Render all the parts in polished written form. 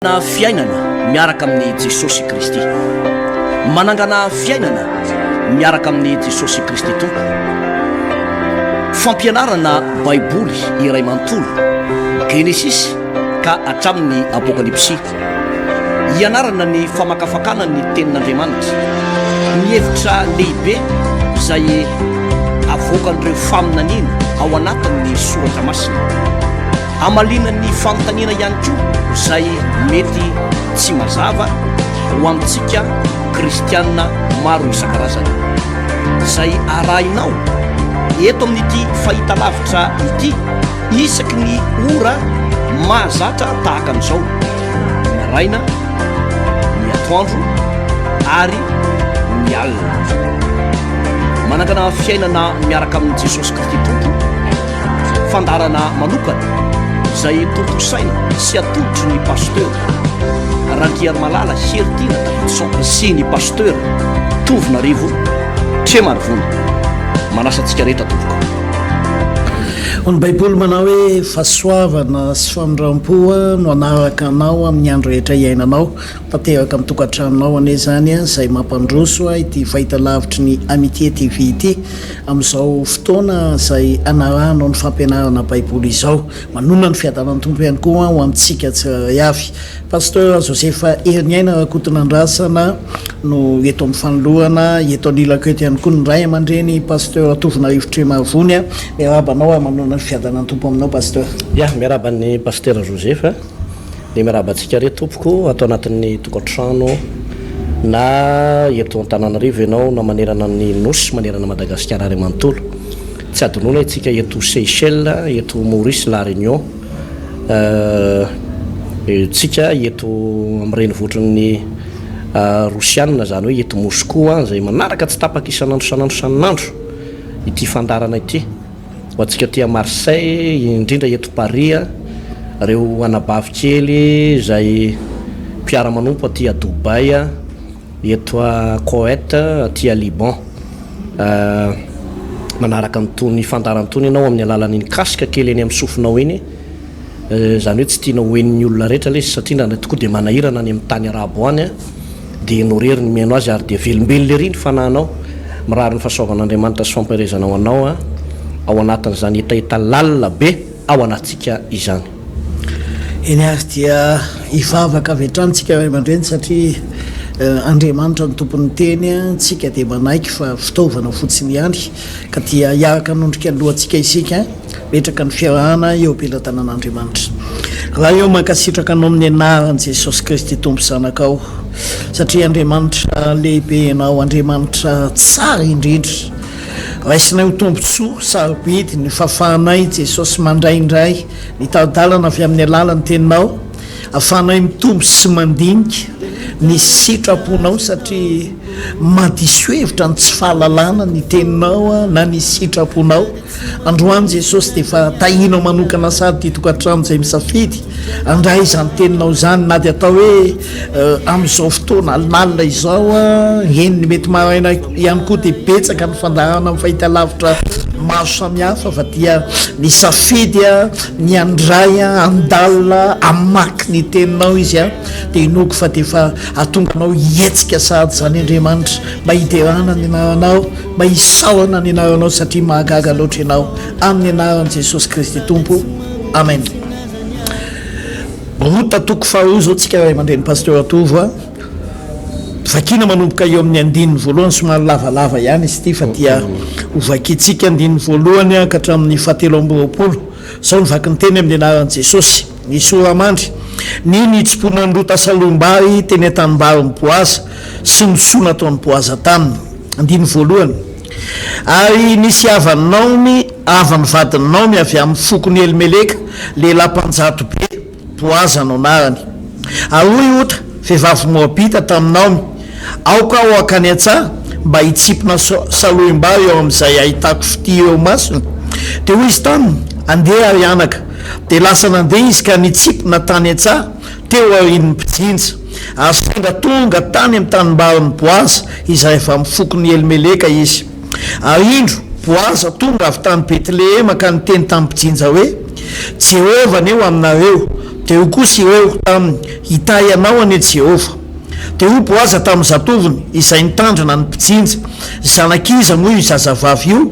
Na fiainana miaraka amin'ny Jesosy Kristy. Manangana fiainana miaraka amin'ny Jesosy Kristy tompo. Fampianarana Baiboly iray manontolo Genesis ka hatramin'ny Apokalypsy. Ianarana ny famakafakana ny tenin'Andriamanitra. Mihevitra lehibe izay avoakan'ireo faminaniana ao anatin'ny soratra masina. Amalinan'ny fanontaniana ihany koa izay mety tsy mazava ho amintsika kristianina maro isan-karazany. Izay arahinao eto amin'ity fahitalavitra ity isaky ny ora mahazatra tahaka an'izao, ny araina, ny atoandro ary ny alina. Manangana fiainana miaraka amin'ny Jesosy Kristy tompo, fandarana manokana izay tontosaina sy atolotry ny pasteur Randriary Malala Heritiana Davidson sy ny pasteur Tovinarivo Tremarivony. Manasa antsika rehetra tompoko. Ny Baiboly manao hoe fahasoavana sy famindram-poa no anaraka anao amin'ny andro rehetra iainanao, tanteraka amin'ny tokantranonao ane zany izay mampandroso ity fahitalavitry ny Amitié TV ity amin'izao fotoana izay anaranao ny fampianarana Baiboly izao. Manona ny fiadanan'ny tompo ihany koa ho amintsika tsirairay avy. Pasteur Joseph Heriniaina Rakotonandrasana no eto amin'ny fanolorana, eto anilako eto ihany koa ny ray aman-dreny pasteur Tovinarivo Tremarivony. Miarabanao manona ny fiadanan'ny tompo aminao pasteur. Miaraban'ny pasteur Joseph, dia miarabantsika reto tompoko atao anatin'ny tokantrano na eto Antananarivo ianao na manerana ny nosy manerana Madagasikara ary manontolo. Tsy adonona itsika eto Seychelles, eto Maurice, La Réunion, tsika eto amin'ny renivohitrin'ny Rosianina zany hoe eto Moscou izay manaraka tsy tapaka isanandro ity fandarana ity. Ho antsika tia Marseille, indrindra eto Paris, reo anabavy kely izay mpiara-manompo aty a Dubai, eto a Koweït, aty a Liban. Manaraka amin'itony fandarantony ianao amin'ny alalan'iny kasika kely eny amin'ny sofinao iny, zany hoe tsy tianao hoen'ny olona rehetra le satria na tokoa dia manahirana any amin'ny tany arabo any, dia noreri ny mihaino azy ary dia velombelona ery ny fananao, mirary ny fahasoavan'Andriamanitra sy fampiarezanao anao ao anatin'izany etaeta lalina be ao anatsika izany. Eny ary dia hivavaka avy hatramintsika ray aman-dreny satria Andriamanitra ny tompon'ny teny, tsika dia manaiky fa fitaovana fotsiny ihany ka dia hiaraka nondrika ny lohantsika isika metraka ny fiarahana eo am-pelantanan'Andriamanitra. Raha eo mankasitraka anao amin'ny anaran'i Jesosy Kristy tompo zanakao, satria Andriamanitra lehibe ianao, Andriamanitra tsara indrindra. Raisinay ho tombontsoa sarobidy ny fahafahanay Jesosy mandraindray ny tadalana avy amin'ny alalan'ny teninao, ahafahanay mitombo sy mandinika ny sitraponao satria madiso hevitra ny tsy fahalalana ny teninao na ny sitraponao. Androany Jesosy dia efa tahinao manokana sady ty tokantrano izay misafidy andray izany teninao zany, na dia atao hoe amin'izao fotoana alinalina izao eniny mety maraina ihany koa dia betsaka ny fandarana amin'ny fahitalavitra maro samihafa, fa dia ny safidy ny andray andalina amaky ny teninao izy dia inoko fa dia efa atonganao hietsika sady zany Andriamanitra mba hiterana ny anaranao, mba hisaorana ny anaranao satria mahagaga loatra ianao, amin'ny anaran'i Jesosy Kristy tompo, amen. Rota toko faharoa zao tsika ray aman-dreny pasteur Tovo, vakina manomboka eo amin'ny andininy voalohany, somary lavalava ihany izy ity fa dia hovakitsika andininy voalohany ka hatramin'ny 720. Zao nivaky ny teny amin'ny anaran'i Jesosy. Ny soramandry ny tsipona ny Rota salombary teny an-tanimbary ny Boaza sy ny soa nataon'ny Boaza taminy. Andiny voalohany, ary nisy havany Naomi, havany vadiny Naomi avy amin'ny fokony Elimeleka, lehilahy mpanjato be, Boaza no anarany. Ary hoy Rota, vehivavy Moabita tamin'ny Naomi, aoka ao akany an-tsaha mba hitsipona salombary eo amin'izay ahitako fity eo masina. Dia hoy izy taminy, andeha ary anaka. Dia lasa nandeha izy ka nitsipona tany an-tsaha teo aorian'ny mpijinja, ary sendra tonga tany amin'ny tanimbarin'ny Boaza izay efa amin'ny fokony Elimeleka izy. Ary indro Boaza tonga avy tany Betlehema ka niteny tamin'ny mpijinja hoe, Jehovah aneo aminareo, de io kosa ireo hita ianao ane Jehova de io boaza tamin'ny zatoviny izay nitandrina ny mpijinja zanakiza moa io zazavavy io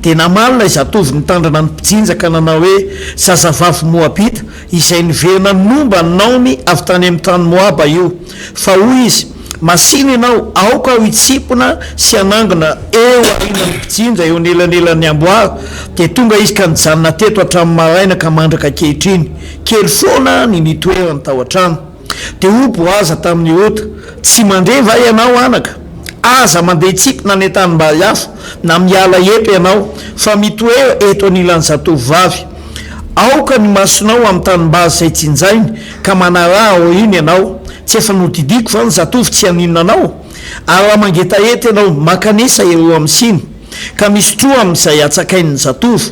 de namalina izatovy nitandrina ny mpijinja ka nanao hoe zazavavy Moabita izay niverina nomba ny naony avy tany amin'ny tany Moaba io fa hoy izy masina ianao aoka ho hitsipona sy anangona eo arina ny mpijinja eo nelanelany amboara de tonga izy ka nijanona teto hatramin'ny maraina ka mandraka kehitriny kely foana ny nitoerany tao an-trano de ho boaza tamin'ny Rota tsy mandreva ianao anaka aza mandeha hitsipona ny tany-bary hafa na miala eto ianao fa mitoera eto anilan'ny zatovovavy aoka ny masonao amin'ny tany-bary izay tsinjainy ka manaraha ao iny ianao tsy efa nodidiko fa ny zatovy tsy haninona anao ary raha mangeta eto ianao makanesa eo amin'ny siny ka misy troa amin'izay atsakain'ny zatovy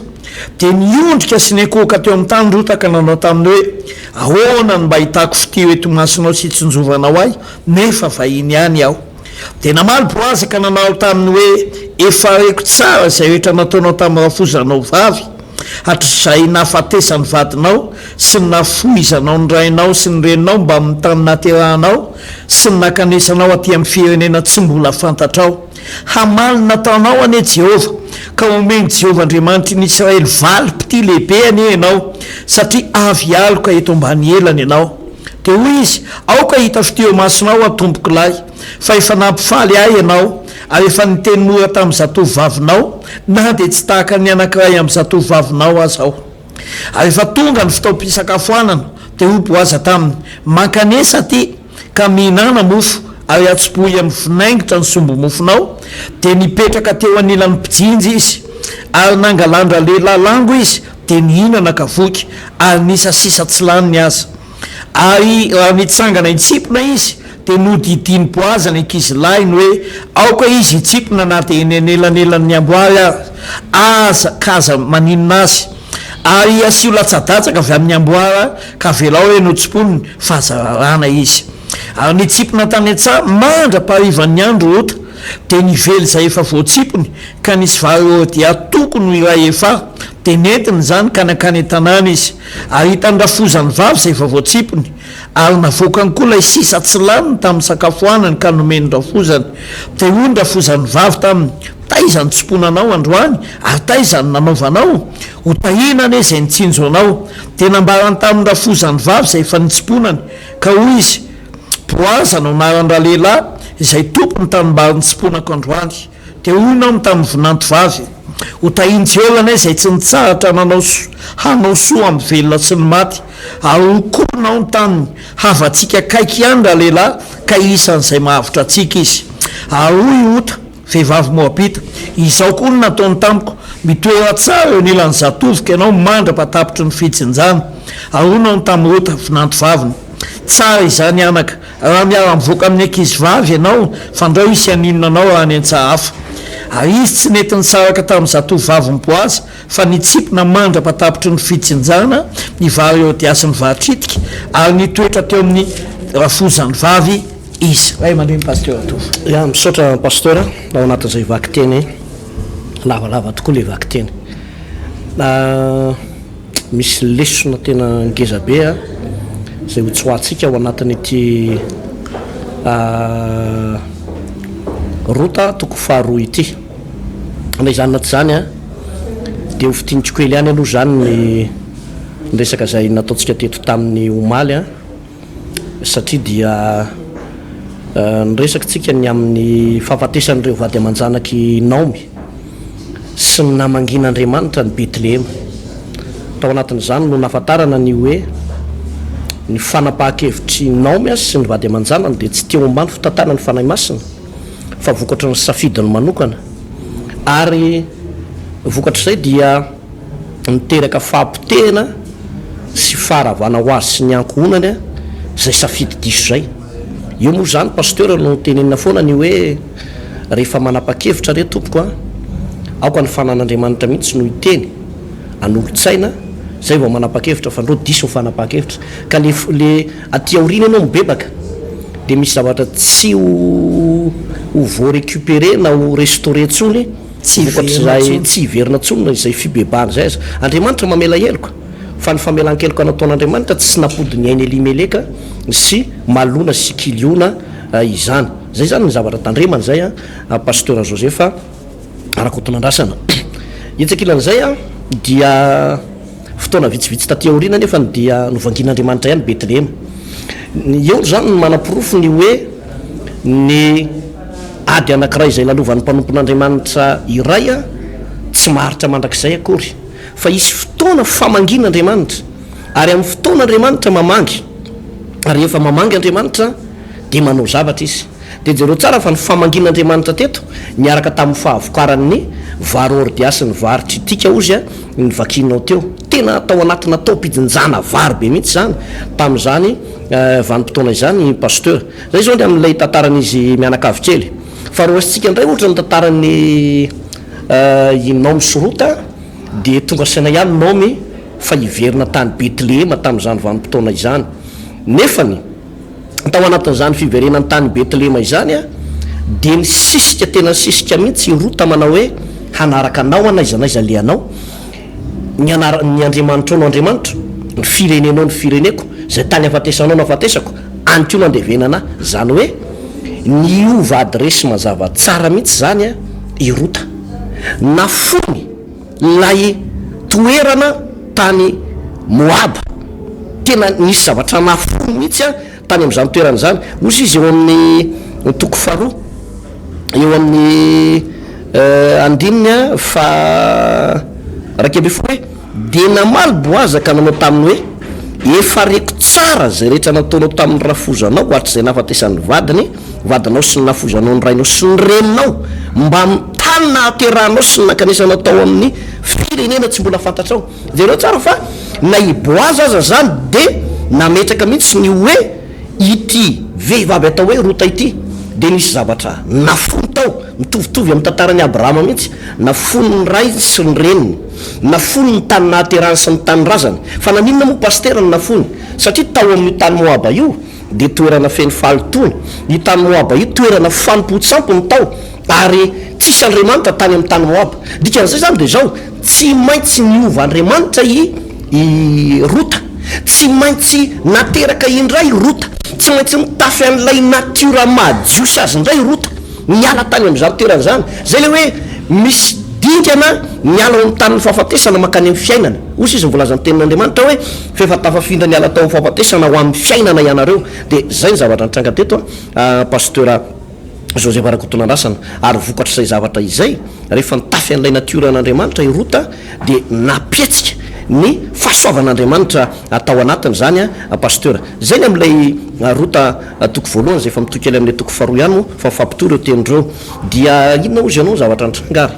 de niondrika sy nyakoka teo amin'ny tany Rota ka nanao taminy hoe ahoana ny mba hitako fitio eto masonao sy tsonjovanao ahy nefa vahiny ihany aho de namaly Boazy ka nanao taminy hoe efa reko tsara izay rehetra nataonao tamin'ny rafozanao vavy hatrizay nahafatesany vadinao sy ny nafoizanao ny rainao sy ny reninao mba amin'ny tany naterahanao sy ny nakanesanao aty amin'ny firenena tsy mbola fantatrao hamaly nataonao ane Jehova ka omeny Jehova Andriamanitra ny Israely valy piti lehibe ane ianao satria avy aloka eto ambany elany ianao de hoy izy aoka hita fiteo masonao atomboko lahy fa efa nampifaly ahy ianao ary efa niteny mora tamin'ny zatovovavinao na de tsy tahaka ny anankiray amin'ny zatovovavinao azy aho ary efa tonga ny fitaom-pisakafoanana de ho boaza taminy mankanesa ty ka mihinana mofo ary atsobohy amin'ny vinaingitra ny sombo-mofonao de nipetraka teo anilan'ny mpijinja izy ary nangalandra lehilahy lango izy de nihinana kavoky ary nisa sisa tsy laniny aza ary raha nitsangana hitsipona izy de nodidiny Boazy ny ankizilahy ny hoe aoka izy hitsipona na de eny anelanelan'ny amboary aza kaza maninona azy ary asio latsadatsaka avy amin'ny amboara ka velao hoe notsiponiny fahazararana izy ary nitsipona tany an-tsaha mandra-parivan'ny andro Rota de nively zay efa voatsipony ka nisy vary dia tokony iray efa de nentiny zany ka nakany an-tanàna izy ary hitandrafozany vavy zay efa voatsipony ary navokany koa lay sisa tsy laniny tamin'ny sakafoanany ka nomeny rafozany de hoy ny rafozany vavy taminy taizany tsiponanao androany ary taizany nanaovanao ho tahina ane zay nitsinjo anao de nambarany tamin'ny rafozany vavy zay efa nitsiponany ka hoy izy Boazy no anaran-dra lehilahy izay tompony tanimbary nitsiponako androany de hoynao ny tamin'ny vinanto vavy ho tahiny olana izay tsy nitsaratra hanao soa amin'ny velona sy ny maty ary ho koronao ny tany havatsika kaiky ihany raha lehilahy ka isan'izay mahavitra atsika izy ary hoy Rota vehivavy Moabita izao koa no nataony tamiko mitoera tsara eo anilan'ny zatovika ianao mandra-patapitry ny fitsinjana ary honao ny tamin'ny Rota vinanto vaviny tsara izany anaka raha miara mivoaka amin'ny ankizy vavy ianao fandrao isy aninona anao raha ny an-tsaha hafa ary izy tsy nety nitsaraka tamin'ny zatovovavy ny Boazy fa nitsipona mandra-patapitry ny fitsinjana ny vary eo diasy ny vahitritika ary nitoetra teo amin'ny rafozany vavy izy ray mandreny pasteur atovy ya misaotra pasteur ao anatin'izay vaky teny lavalava tokoa le vaky teny misy lesona tena ngeza be zay ho tsy hoatsika ao anatin'ity Rota toko faharoa ity anay zany naty zany de ho fitiantsiko ely ihany aloha zany ny resaka zay nataontsika teto tamin'ny omaly satria dia nyresakitsika ny amin'ny fahafatesan'ireo vady aman-janaky Naomy sy ny namangin'Andriamanitra ny Betlehema tao anatin'izany no nafatarana ny hoe ny fanapaha-kevitry Naomy sy ny vady aman-janany de tsy teo ambany fitatana ny fanahy masina fa vokatra ny safidiny manokana ary vokatra izay dia niteraka fahampitehana sy faharavana ho azy sy ny ankohonany zay safidy diso zay io moa zany pasteur no tenenina foana ny hoe rehefa manapa-kevitra re tompoko aoka ny fanan'Andriamanitra mihitsy no hiteny an'olon-tsaina zay vao manapa-kevitra fa ndro diso ny fanapa-kevitra ka le aty aorina ianao mibebaka de misy zavatra tsy ho voarécupéré na ho restauré tsony vokatr'zay tsy hiverina tsony izay fibebahana zay Andriamanitra mamela heloka fa ny famelan-keloko anataon'andriamanitra tsy napodiny ainy elimeleka sy malona sy kiliona izany zay zany ny zavatra tandremana zay a pasteur Josepha Rakotonandrasana itsakilan'izay a dia fotoana vitsivitsy taty aoriana nefa dia novangin'andriamanitra ihany Betlehema eo zany ny manam-porofo ny hoe ny ady anankiray izay lalovan'ny mpanompon'andriamanitra iray a tsy maharitra mandrakizay akory fa isy fotoana famangin'andriamanitra ary amin'ny fotoan'andriamanitra mamangy ary efa mamangy andriamanitra de manao zavatra izy de jereo tsara fa ny famangin'andriamanitra teto niaraka tamin'ny fahavokaran'ny vary ordiasy ny vary tritika ozy a ny vakinao teo tena atao anatina taopidinjana vary be mihitsy zany tamin'izany vanim-potoana izany pasteur zay zao de amin'ilay tantaran'izy mianakavy kely fa ro asitsika indray ohatra ny tantaran'ny Naomy sy Rota de tonga saina ihany Naomy fa iverina tany Betlehema tamin'izany vanim-potoana izany nefany tao anatin'izany fiverenany tany Betlehema izany a de ny sisika tena sisika mihitsy Rota manao hoe hanaraka anao anaiza le anao ny Andriamanitra no Andriamanitra ny firenenao ny fireneko zay tany afatesanao no afatesako anto no andevenana zany hoe ny ova adresy mazava tsara mihitsy zany a i Rota nafony lay toerana tany Moab tena nisy zavatra nafony mihitsy a tany amin'izany toerana zany ozy izy eo amin'ny toko faharoa eo amin'ny andininy fa rakebe fo hoe de namaly boazaka nanao taminy hoe efa reko tsara zay rehetra nataonao tamin'ny rafozanao ohatry zay nafatesan'ny vadinao sy ny nafozanao ny rainao sy ny reninao mba mitany nahaterahanao sy ny nakanesanao tao amin'ny firenena tsy mbola fantatrao jereo tsara fa na i boaza aza zany de nametraka mihitsy ny hoe ity vehivavy atao hoe Rota ity de nisy zavatra nafony tao mitovitovy amin'ny tantarany Abrahama mihitsy nafony ny ray sy ny reniny nafony ny tany nahaterahany sy ny tany razany fa naninona moa pasteur ny nafony satria tao amin'ny tany Moaba io de toerana feny fahalotony ny tany Moaba io toerana fanompontsampony tao ary tsisy Andriamanitra tany amin'ny tany Moaba dikan'izay zany de zao tsy maintsy niova Andriamanitra i Rota tsy maintsy nateraka indray Rota tsy maintsy mitafy an'ilay natiora majiosy azy indray Rota miala tany amin'izany toerana zany zay le hoe misy dingana miala amin'ny tany fahafatesana makany amin'ny fiainana ozy izy mvolazan'ny tenin'Andriamanitra hoe fefa tafafindra ny ala tao amin'ny fahafatesana ho amin'ny fiainana ianareo de zay ny zavatra nitranga teto pasteur Joseph Rakotonandrasana ary vokatra izay zavatra izay rehefa nitafy an'ilay natiora an'Andriamanitra i Rota de napietsika ny fahasoavan'Andriamanitra atao anatiny zany a pasteur zay ny amin'ilay Rota toko voalohany zay efa mitoky ely amin'ilay toko faharoa ihany mo fa mifampitory eo tenindreo dia inona ozy ianao zavatra nitrangary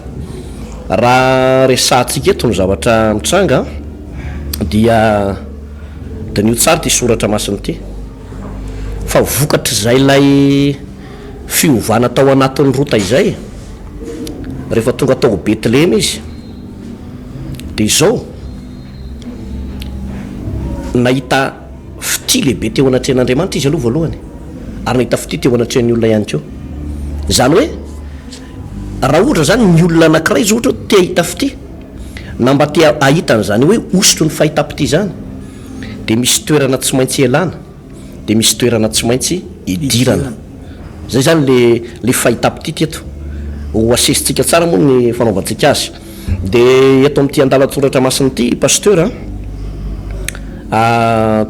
raha resantsika eto ny zavatra mitranga dia nio tsara ty soratra masiny ty fa vokatra zay lay fiovana tao anatin'ny Rota izay rehefa tonga tao Betlehema izy de izao nahita fity lehibe teo anatrehan'Andriamanitra izy aloha voalohany ary nahita fity teo anatrehan'ny olona ihany keo zany hoe raha ohatra zany ny olona anankiray izy ohatra te hahita fity na mba te ahitany zany hoe osotro ny fahitapity zany de misy toerana tsy maintsy elana de misy toerana tsy maintsy idirana zay zany le fahitapity teto ho asesitsika tsara moa ny fanaovantsika azy de eto amin'ity andalatsoratra masiny ity pasteur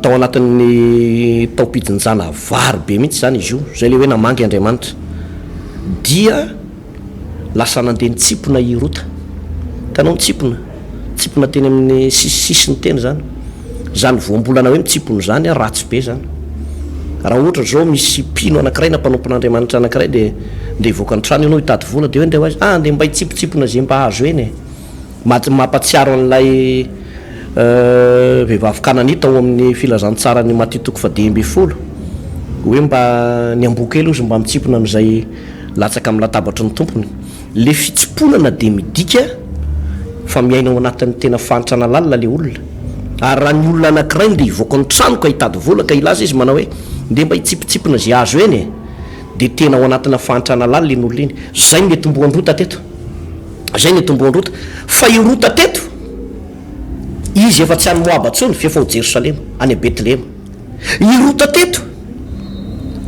tao anatin'ny taopidinjana vary be mihitsy zany izy io zay le hoe namangy Andriamanitra dia lasa nandeha nitsipona i Rota tanao mitsipona teny amin'ny sisisiny teny zany voambolana hoe mitsipony zany ratsy be zany raha ohatra zao misy pino anankiray na mpanompon'Andriamanitra anankiray de hivoaka ny trano ianao hitady vola de hoe ndeha hoazy de mba hitsipitsipona zay mba azo eny mampatsiaro an'ilay vehivavy Kananita ao amin'ny filazantsara ny Matitoko fa 10 hoe mba ny ambokely ozy mba mitsipona am'izay latsaka amin'ny latabatry ny tompony le fitsiponana de midika fa miainao anatin'ny tena fantrana lalina le olona ary raha ny olona anankiray de hivoaka ny trano ka hitady vola ka ilaza izy manao hoe de mba hitsipitsipona zay azo eny de tena ao anatina fantrana lalina iny olona iny zay mety mboan-drota teto fa i Rota teto izy efa tsy any Moaba tsony fa efa ho Jerosalema any Betlehema. I Rota teto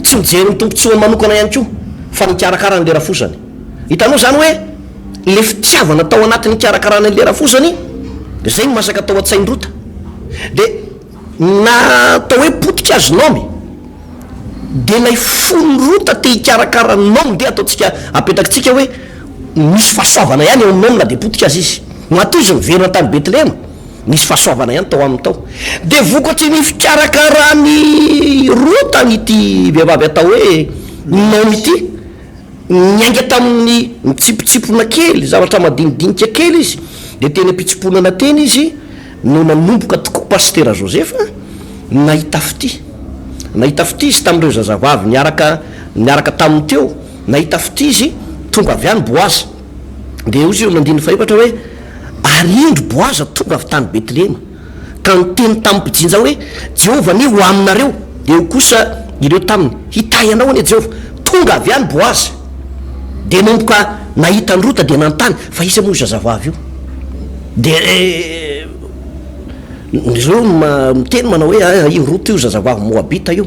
tsy mijery ny tompontsoany manokana ihany koa fa nikarakarany le rafosany. Hitanao zany hoe le fitiavana tao anatin'ny karakarany le rafosany zay ny masaka tao an-tsainy Rota. De na atao hoe potika azy Naomy de lay fony Rota te hikarakara Naomy de ataontsika apetrakintsika hoe misy fahasoavana ihany eo amin'ny Naomy na de potika azy izy. Matoy izy miverina tany Betlehema misy fahasoavana ihany tao aminy tao. De vokatry ny fikarakarany Rota nyty vehivavy atao hoe Naomy ity niainga tamin'ny mitsipitsipona kely zavatra madinidinika kely izy de teny ampitsiponana teny izy no nanomboka tokoa Pastera Josepha nahita fity izy tamin'ireo zazavavy niaraka taminy teo nahita fity izy tonga avy any Boaza. De izy io nandiny faefatra hoe ary indro Boaza tonga avy tany Betlehema ka niteny tamin'ny mpijinja hoe Jehova ni ho aminareo. De eo kosa ireo taminy hitay anao anie Jehova tonga avy any Boaza. De nomboka nahita ny Rota de nantany fa izy moa zazavavy io de reo miteny manao hoe io Rota io zazavavy Moabita io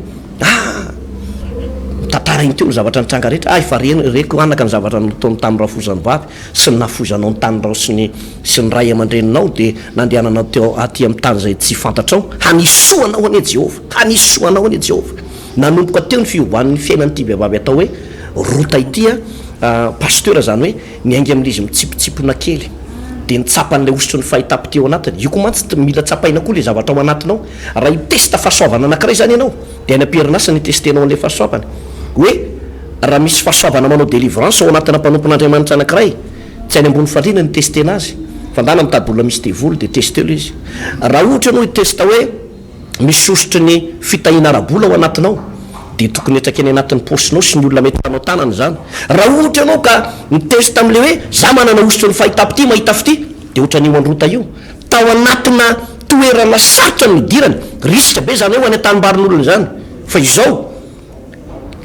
tantara iny teo ny zavatra nitranga rehetra fa reko anaka ny zavatra nataony tamin'ny rafozany vavy sy ny nafozanao ny tanyrao sy ny ray aman-dreninao de nandehananao teo aty amin'ny tany zay tsy fantatrao hanisoanao anie Jehova nanomboka teo ny fiovan'ny fiainan'ity vehivavy atao hoe Rota itya pasteur zany hoe miainga amin'izy mitsipitsipona kely de nitsapan'le osotry ny fahitapiteo anatiny. Io koa mantsy mila tsapaina koa le zavatra ao anatinao raha hitesta fahasoavana anankiray zany ianao de any am-pierinasa nitestenao an'le fahasoavana hoe raha misy fahasoavana manao délivrance ao anatina mpanompon'Andriamanitra anankiray tsy any ambony faliana nitestena azy fandana mitady olona misy devoly de testelo izy. Raha ohatra ianao hitesta hoe misy osotry ny fitahina arabola ao anatinao de tokony etraky any anatin'ny posinao sy ny olona mety panao tanany zany. Raha ohatra ianao ka mitesta am'le hoe za manana osotry ny fahitapity mahita fity de ohatra n'io any Rota io tao anatina toerana sarotra ny midirany risika be zany hoe ho any an-tanimbarin'olona zany fa izao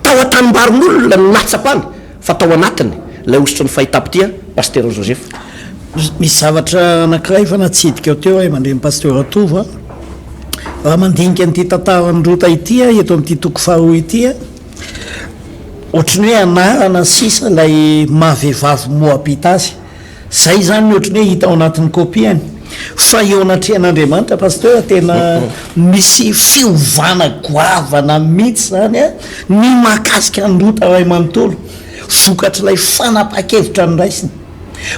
tao an-tanimbarin'olona ny natsapany fa tao anatiny lay osotry ny fahitapitya Pasteur Joseph. Misy zavatra anankiray fa natsidika teo ay mandreny Pasteur Tova raha mandinika n'ity tantaran'ny Rota ity eto amin'ity toko faharoa ity ohatrany hoe anarana sisa lay mahavehivavy Moabita azy zay zany ohatrany hoe hita ao anatin'ny kopiany fa eo anatrehan'Andriamanitra Pasteur tena misy fiovana goavana mihitsy zany ny mahakasika ny Rota ray manontolo vokatry lay fanapa-kevitra ny raisiny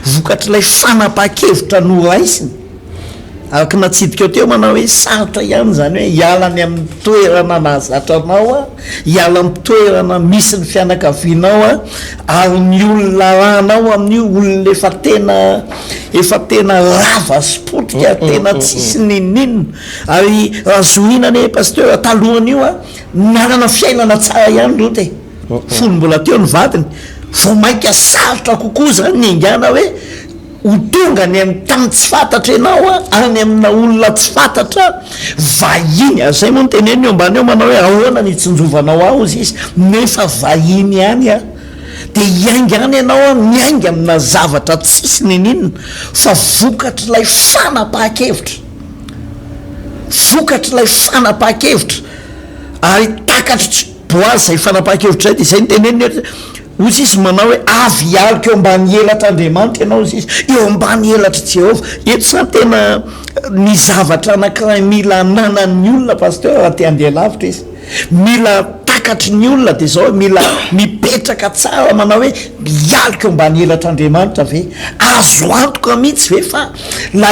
vokatry lay fanapa-kevitra no raisiny araka natsidika teo manao hoe sarotra ihany zany hoe hialany amin'ny toerana nahazatranao hiala amin'ny toerana misy ny fianakavianao ary ny olona rahanao amin'io olona efa tena rava sy potika tena tsisy ninina ary razohinany Pasteur talohan'io narana fiainana tsara ihany Rota fony mbola teo ny vadiny vao mainka sarotra kokoa zany niangana hoe ho tonga ny amin'ny tany tsy fantatra ianao any amina olona tsy fantatra vahiny zay moa nyteneny eo ambany eo manao hoe ahoana nitsinjovanao ao izy nefa vahiny ihany de hiaingany ianao miainga amina zavatra tsisy ninina fa vokatry lay fanapa-kevitra ary takatry Boazy zay fanapa-kevitra zay de zay nyteneny ozy izy manao hoe avy hialika eo ambany elatr'Andriamanitra ianao izy eo ambany elatry Jehova eto zany tena ny zavatra anankiray mila ananan'ny olona Pasteur raha te handeha lavitra izy mila takatry ny olona de zao mila mipetraka tsara manao hoe hialika eo ambany elatr'Andriamanitra ve azo antoka mihitsy ve fa la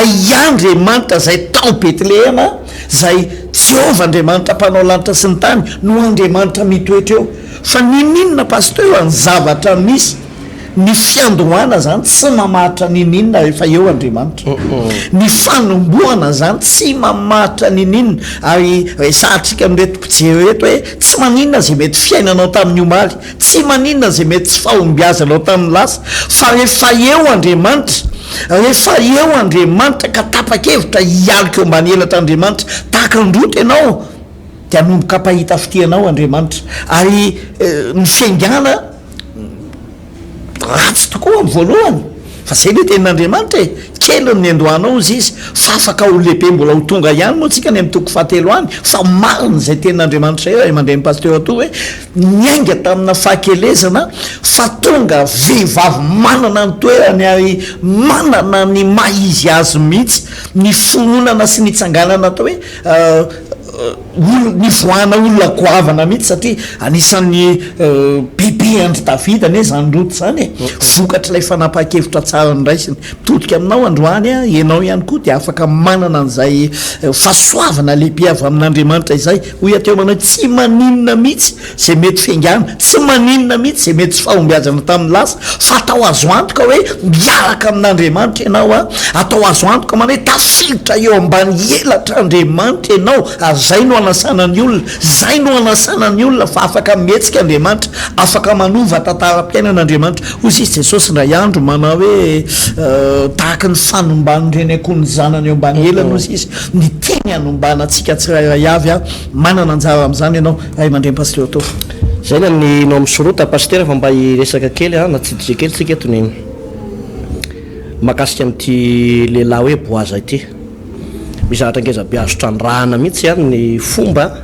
Andriamanitra zay tao Betlehema zay Jehova Andriamanitra mpanao lanitra sy ny tany no Andriamanitra mitoetra eo fa ninina Pasteur ny zavatra misy ny fiandohana zany tsy mamahatra ninina rehefa eo Andriamanitra ny fanombohana zany tsy mamahatra ninina ary resahatsika amin'reto mpijery reto hoe tsy maninona zay mety fiainanao tamin'ny omaly tsy maninona zay mety tsy fahombiazanao tamin'ny lasa fa rehefa eo Andriamanitra ka tapa-kevitra hialika eo mbany elatr'Andriamanitra tahaka ny Rota ianao de anomboka ampahita fitianao Andriamanitra ary ny fiaingana ratsy tokoa amin'ny voalohany fa zay le tenin'andriamanitra e kely ny andohanao izy izy fa afaka ho lehibe mbola ho tonga ihany moa tsika ny amin'ny toko fahatelo any fa marina zay tenin'andriamanitra zay mandeha pasteur ato hoe niainga tamina fahakelezana fa tonga vehivavy manana ny toerany ary manana ny maizy azy mihitsy ny fononana sy nitsanganana atao hoe ny voana olona goavana mihitsy satria anisan'ny bebe andry davida ane zany Rota zany e vokatra ilay fanapaha-kevitra tsara ny raisiny mitodika aminao androany a ianao ihany koa dia afaka manana an'izay fahasoavana lehibe avy amin'andriamanitra izay hoy ateo manao tsy maninona mihitsy zay mety fiangana tsy maninona mihitsy zay mety sy fahombiazana tamin'ny lasa fa atao azo antoka hoe miaraka amin'andriamanitra ianao a atao azo antoka mana hoe tafilitra eo ambany elatra andriamanitra ianao zay no anasanany olona zay no anasanany olona fa afaka mihetsika andriamanitra afaka manova tantara-piainan'andriamanitra hoy izy Jesosy ndray andro manao hoe tahaka ny fanombany reny akoho ny zanany eo ambany elana ozy izy ny teny anombana antsika tsirairay avy a manana anjara amin'izany ianao ray mandreny pasteur to zay na ny nao amin'ny sorota pasteur fa mba hiresaka kely natsidika kely tsika eto ny makasika amin'ity lehilahy hoe boaza ity mizahatra angezabe azotranodrahana mihitsy any ny fomba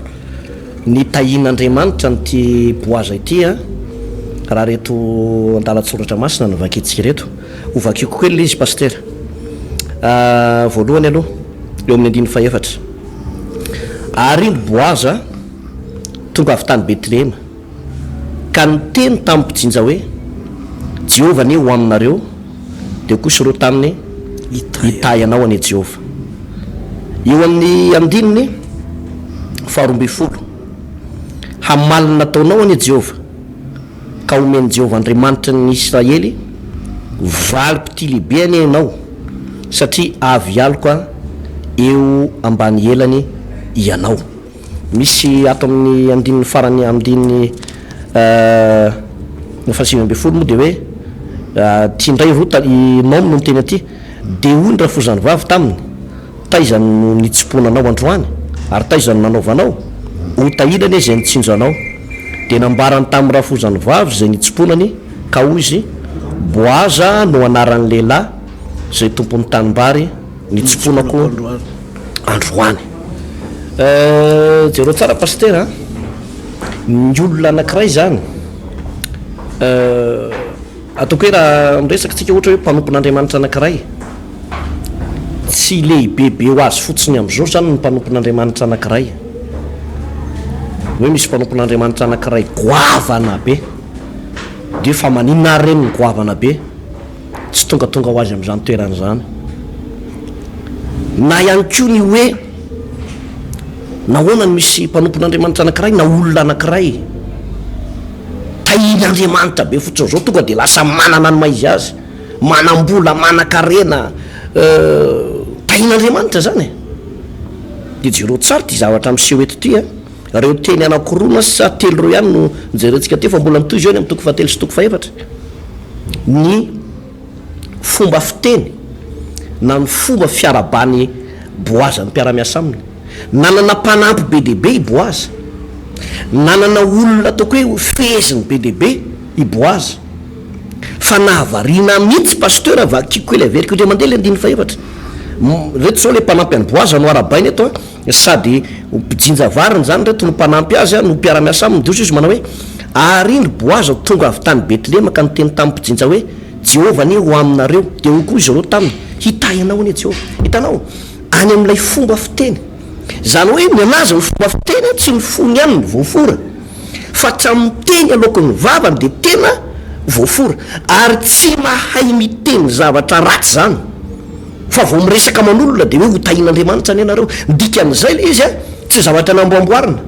ny tahin'andriamanitra nyty boaza ity a raha reto andalatsoratra masina no vakitsika reto ho vakiko kely izy pasteur voalohany aloha eo amin'ny andiny faefatra ary iny boaza tonga avy tany Betlehema ka niteny tamin'ny mpijinja hoe Jehovah ne ho aminareo dia kosa reo taminy hitay anao ane Jehovah eo amin'ny andininy 12 hamalina nataonao ane Jehovah ka omeny Jehovah Andriamanitra ny Israely valim-pity lehibe ane ianao satria avy aloka eo ambany elany ianao misy ato amin'ny andininy farany andininy 7 moa dia hoe tia ndray Rota inao no teny aty dia hoy ny rafozany vavy taminy taizany no nitsiponanao androany ary taizany nanaovanao ho tahilany zay nitsinjo anao dia nambarany tamin'ny rafozany vavy zay nitsiponany ka hoy izy boaza no anaran'ny lehilahy zay tompony tanimbary nitsiponako androany jereo tsara pasteur ny olona anankiray zany ataoko hoe raha miresaka tsika ohatra hoe mpanompon'andriamanitra anankiray tsy lehibebe ho azy fotsiny amin'izao zany ny mpanompon'andriamanitra anankiray hoe misy mpanompon'andriamanitra anankiray goavana be dia fa maninona ary reny ny goavana be tsy tongatonga ho azy amin'izany toerana zany na ihany koa ny hoe nahoana ny misy mpanompon'andriamanitra anankiray na olona anankiray tahin'andriamanitra be fotsiny zao tonga dia lasa manana ny maizy azy manam-bola manan-karena tahin'andriamanitra zany dia jereo tsara ty zavatra miseho eto ty a reo teny anankoroa sa telo reo ihany no nijerentsika teo fa mbola mitoy eo ny amin'ny toko fahatelo sy toko faefatra ny fomba fiteny na ny fomba fiarabany boaza ny mpiara-miasa aminy nanana mpanampy be dehibe i boaza nanana olona ataoko hoe feziny be dehibe i boaza fa nahavariana mihitsy pasteur vakiko ele averiko ndre mandeha le andiny faefatra reto zao le mpanampy any boaza no arabainy eto sady mpijinja variny zany reto no mpanampy azy no mpiara-miasa aminy diso izy manao hoe ary iny boaza tonga avy tany Betlehema ka niteny tamin'ny mpijinja hoe Jehovah ne ho aminareo dia ho koa izy reo taminy hitay anao ane Jehovah hitanao any amin'ilay fomba fiteny zany hoe mianaza ny fomba fiteny tsy ny fony ihany ny voafora fa tsy miteny alokon'ny vavany dia tena voafora ary tsy mahay miteny zavatra ratsy zany fa vao miresaka manolona dia hoe ho tahin'andriamanitra any ianareo dikan'izay le izy a tsy zavatra namboamboarina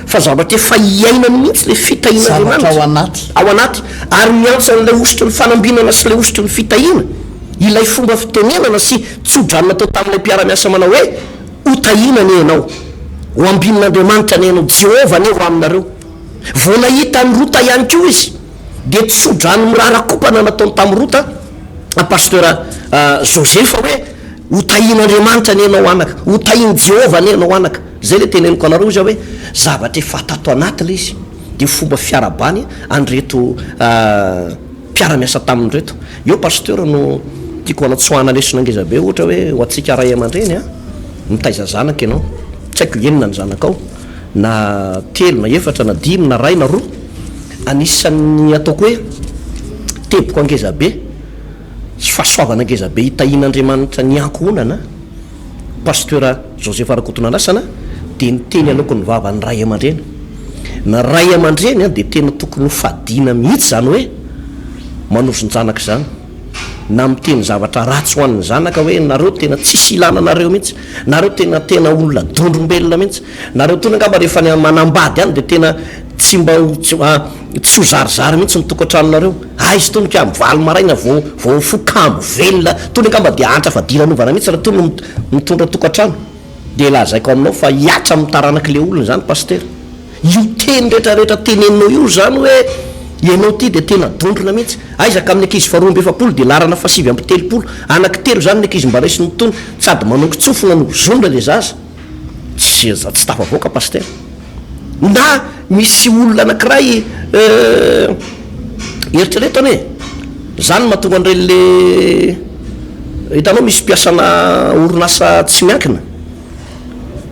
fa zavatra efa iainany mihitsy le fitahin'andriamanitra ao anaty ary miantsa n'ilay osotry ny fanambinana sy ilay osotry ny fitahina ilay fomba fitenenana sy tsodranona tao tamin'ilay mpiara-miasa manao hoe ho tahina ny ianao ho ambin'andriamanitra ny ianao Jehovah ne ho aminareo vao nahita ny Rota ihany koa izy dia tsodrany mirarakopana nataony tamin'ny Rota pasteur Josefa hoe ho tahin'andriamanitra ny ianao anaka ho tahiny Jehovah ny ianao anaka zay le teneniko anareo izy hoe zavatra efa tato anaty le izy dia fomba fiarabany andreto mpiara-miasa tamin'reto eo pasteur no tiako anatsoahana lesona angezabe ohatra hoe ho atsika ray aman-dreny a mitaiza zanaka ianao tsy haiko enina ny zanakao na telo na efatra na dimy na ray na roa anisan'ny ataoko hoe teboko angezabe sy fahasoavana angezabe hitahin'andriamanitra ny ankohonana pasteur Joseph Arakotonanasana de ny teny aleoko ny vava ny ray aman-dreny na ray aman-dreny a de tena tokony ho fadina mihitsy zany hoe manosony zanaka zany na miteny zavatra ratsy ho an'ny zanaka hoe nareo tena tsisy ilana nareo mihitsy nareo tena olona dondrombelona mihitsy nareo tona angamba rehefa ny manambady any de tena tsy mba tsy ho zarizary mihitsy ny tokantranonareo izy tonika mivaly maraina vao fokamo velona tony angamba de antra fadilanovana mihitsy raha tony mitondra tokantrano de lazaiko aminao fa hiatra mitaranaka le olona zany pasteur io teny rehetrarehetra teneninao io zany hoe ianao ty de tena dondrona mihitsy aizaka amin'ny ankizy faharoa amby efapolo de larana fasivy amby telopolo anankitelo zany ny ankizy mba raisy nytony sady manongo tsofona no zonda le zaza tsy tafavoaka pasteur na misy olona anakiray eritreretany e zany mahatonga andreny le hitanao misy mpiasana orinasa tsy miankina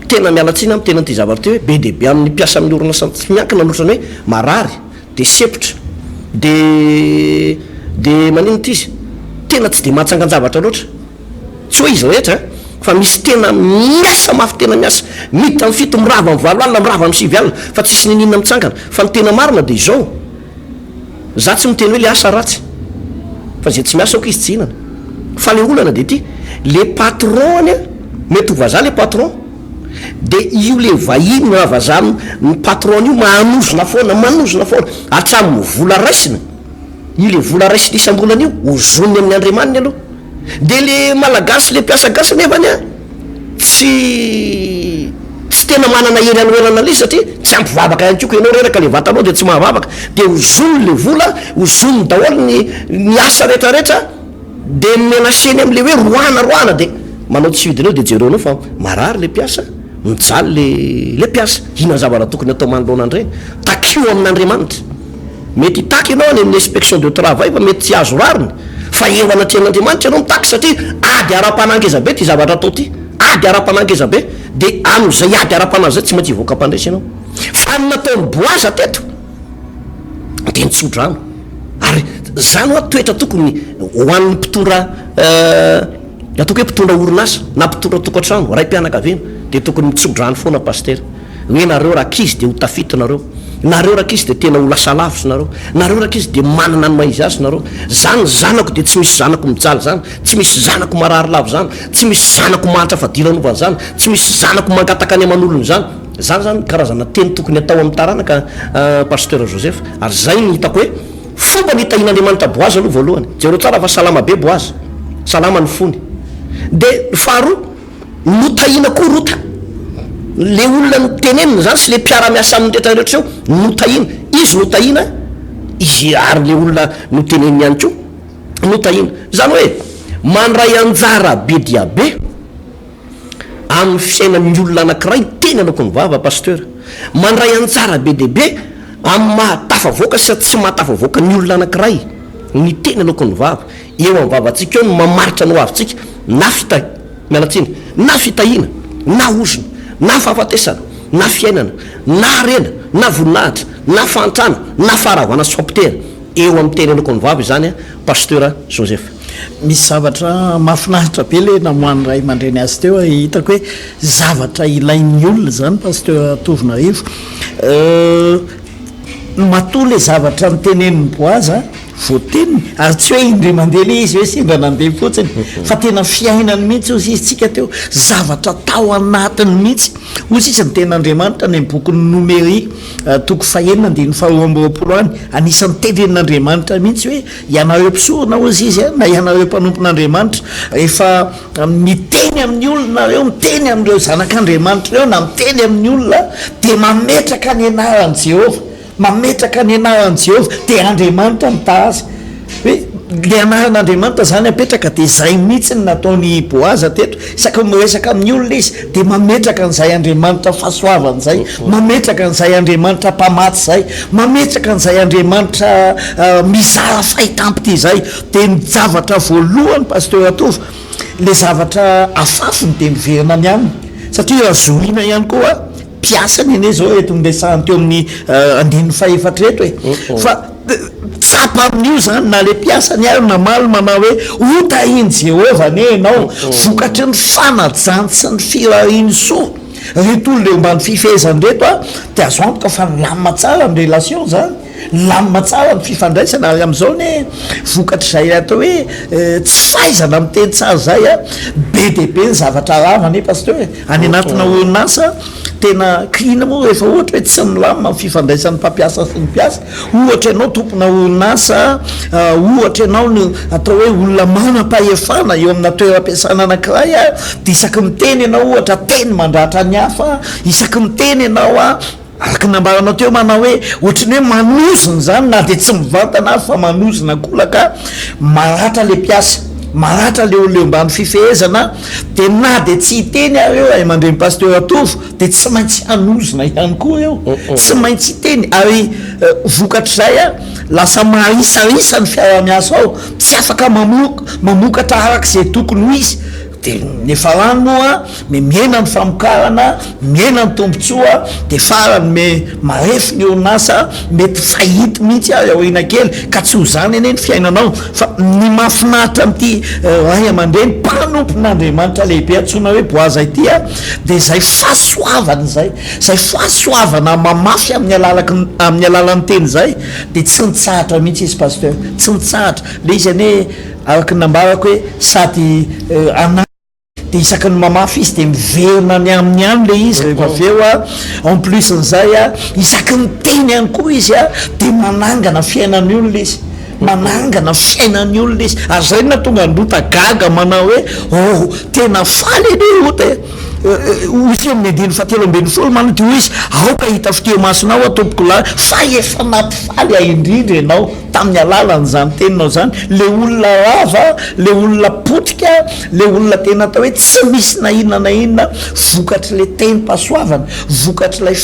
tena mialatsiny am tena ty zavatra ty hoe be deabe amin'ny mpiasa amin'ny orinasa tsy miankina notrany hoe marary de sepotra de manino ty izy tena tsy de mahatsangan-javatra loatra tsy hoe izy rehetra fa misy tena miasa mafy tena miasa mita amin'ny fito mirava amin'ny valo alina mirava amin'ny sivy alina fa tsisy ninina mitsangana fa ny tena marina de izao za tsy miteny hoe le asa ratsy fa zay tsy miasa aoko izy tsy hinana fa le olana de ty le patron any a mety ho vazaha le patron de io le vahiny na vazaha ny patron io manozona foana hatramin'ny vola raisina io le vola raisina isam-bolana io ozoniny amin'ny andriamaniny aloha de le malagasy le mpiasa gasy nefany a tsy tena manana hery anoelana le satria tsy ampivavaka ihany koko ianao reraka le vatanao de tsy mahavavaka de ozony le vola ozony daholo ny asa rehetrarehetra de menaseny am'le hoe roana de manao tsy vidinao de jerenao fa marary le mpiasa mijaly le mpiasa inona zavatra tokony atao manoloanandreny takio amin'andriamanitra mety hitaky ianao any amin'ny inspection de travail fa mety tsy azo rariny fa eo anatrehan'andriamanitra ianao mitaky satria ady ara-panangezabe ty zavatra atao ty ady ara-panangezabe de am'zay ady ara-panazay tsy maintsy voaka mpandresy ianao fa ny nataony boaza teto de nitsodrano ary zany hoa toetra tokony hoan'ny mpitondra ataoko hoe mpitondra orinasa na mpitondra tokantrano ray mpianakavena de tokony mitsodrano foana pasteur hoe nareo rakizy de ho tafito nareo rakizy de tena ho lasa lavitra nareo rakizy de manana ny maizy azy nareo zany zanako de tsy misy zanako mijaly zany tsy misy zanako marary lavo zany tsy misy zanako mahatra fadilanovana zany tsy misy zanako mangataka any aman'olony zany karazana teny tokony atao amin'ny taranaka pasteur Joseph ary zay ny hitako hoe fomba ny hitahin'andriamanitra boazy aloha voalohany jereo tsara fa salama be boazy salama ny fony de faharoa notahina koa rota le olona nytenenina zany sy le mpiara-miasa amin'ny rehetrarehetra eo notahina izy notahina izy ary le olona noteneniny ihany ko notahina zany hoe mandray anjara be dia be amin'ny fiainan'ny olona anakiray teny anaoko ny vava pasteur mandray anjara be dia be amin'ny mahatafavoaka sy tsy mahatafavoaka ny olona anakiray ny teny anaoko ny vava eo amin'ny vavantsika eo no mamaritra ny ho avintsika mialatsiny na fitahina na ozona na fahafatesana na fiainana na arena na voninahitra na fantrana na faharavana sompitera eo amin'ny teny anaoko ny vava izany a pasteur Joseph misy zavatra mahafinaritra be le namoany ray aman-dreny azy teo hitako hoe zavatra ilain'ny olona zany pasteur Tovinarivo matoa le zavatra nyteneniny boaza voateniny ary tsy hoe indre mandeha le izy hoe sendra nandeha fotsiny fa tena fiainany mihitsy ozy izy tsika teo zavatra tao anatiny mihitsy ozy izy ny ten'andriamanitra ny bokyny nomerie toko fahenina de ny faharoa amby roapolo any anisan'ny tenenin'andriamanitra mihitsy hoe ianareo mpisorona ozy izy na ianareo mpanompon'andriamanitra rehefa miteny amin'ny olonareo miteny amin'ireo zanak'andriamanitra reo na miteny amin'ny olona de mametraka ny anaran'i Jehova mametraka ny anaran'i Jehova de andriamanitra mitahazy hoe le anaran'andriamanitra zany apetraka de zay mihitsy ny nataony boaza teto isaky miresaka amin'ny olona izy de mametraka an'izay andriamanitra fahasoavany zay mametraka an'izay andriamanitra mpamaty zay mametraka an'izay andriamanitra mizara fahitampy ty zay de ny zavatra voalohany pasteur Atovo le zavatra afafiny de miverina ny aminy satria azorina ihany koa piasany ene zao eto nresahany teo amin'ny andininy faefatra eto hoe fa tsapa amin'io zany na le piasany ary na maly manao hoe otahiny Jehova ne enao vokatry ny fanajany sy ny firahiny soa reto olo le mbany fifezany reto de azo antoka fa lamina tsara ny relation zany lamina tsara ny fifandraisana ary am'izao ne vokatry zay atao hoe tsy fahaizana amin'ny teny tsara zay be de be ny zavatra ravany pasteur any anatina orinasa tena krina moa rehefa ohatra hoe tsy milamina ny fifandraisan'ny mpampiasa sy ny mpiasa ohatra ianao tompona orinasa ohatra ianao no atao hoe olona manam-pahefana eo amina toeram-piasana anankiray de isaky miteny ianao ohatra teny mandratra ny hafa isaky miteny ianao araka nambaranao teo manao hoe ohatrany hoe manozona zany na de tsy mivantana fa manozona kolaka maratra le mpiasa maratra le olona eo mbany fifehezana de na de tsy hiteny areo ay mandreny pasteur Atovo de tsy maintsy hanozona ihany koa eo tsy maintsy hiteny ary vokatry zay lasa maharisarisa ny fiara-miasa ao tsy afaka mamokatra arak'izay tokony ho izy de nefa rano moa miena ny famokarana miena ny tombotsoa de farany me marefy ny orinasa mety fahity mihitsy ary aorina kely ka tsy ho zany ene ny fiainanao fa ny mahafinaritra am'ty ray aman-dreny mpanompon'andriamanitra lehibe antsona hoe boaza ity de zay fahasoavany zay fahasoavana mamafy amin'ny alalan'ny teny zay de tsy nitsahatra mihitsy izy pasteur tsy nitsahatra le izy ane araky nambarako hoe sady de isaky ny mamafy izy de miverina ny amin'ny any le izy rehefa aveo en plus n'zay isaky ny teny ihany koa izy de manangana fiainany olona izy manangana fiainany olona izy ary zay na tonga androta gaga manao hoe tena faly ene ota ozy amin'ny andiny fahatelo ambin'ny folo manao de hoe izy aoka hita fiteo masonao atompoko la fa efa nampifaly indrindra ianao tamin'ny alalan'zany teninao zany le olona rava le olona potika le olona tena atao hoe tsy misy na inona na inona vokatry le teny pasoavana vokatry lay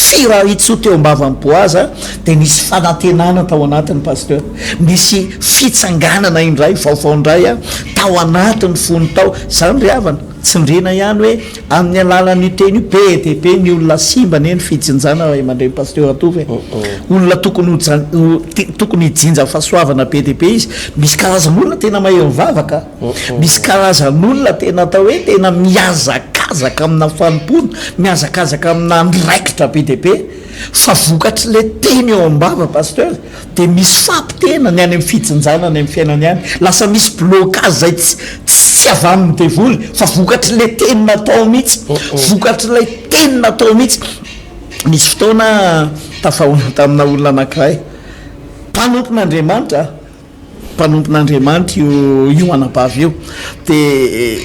firahitso teo ambavany boaza de nisy fanantenana tao anatiny pasteur misy fitsanganana indray vaovaondray tao anatiny fony tao zany ry havana tsy ndrena ihany hoe amin'ny alalan'io teny io be de be ny olona simba ne ny fijinjana ray aman-dreny pasteur Atovo olona tokony hijinja fahasoavana be de be izy misy karazan'olona tena mahery mivavaka misy karazan'olona tena atao hoe tena miazakazaka amina fanimpona miazakazaka amina andraikitra be de be fa vokatry le teny eo ambava pasteur de misy fampitena ny any amin'ny fijinjana ny amin'ny fiainany any lasa misy blocage zay tsy avy amin'ny devoly fa vokatry le teny natao mihitsy vokatry lay teny natao mihitsy misy fotoana tafahona tamina olona anankiray mpanompon'andriamanitra io anabavy io de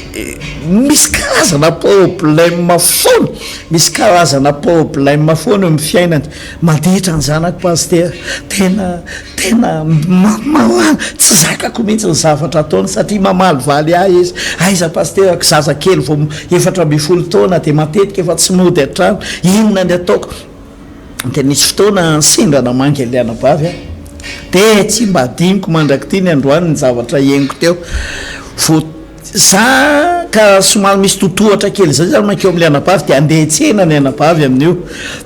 misy karazana problème foana misy karazana problème foana eo amin'ny fiainany mandehitra ny zanako pasteur tena tsy zakako mihitsy ny zavatra ataony satria mamaly valy izy aiza pasteur zaza kely vo 14 taona de matetika efa tsy mody an-trano inona ny ataoko de nisy fotoana sindrana mangy le anabavy de tsy mba adiniko mandraky ty ny androany ny zavatra ieniko teo vo za ka somary misy totohatra kely zay zany makeo am'le anabavy de andeha etsena ny anabavy amin'io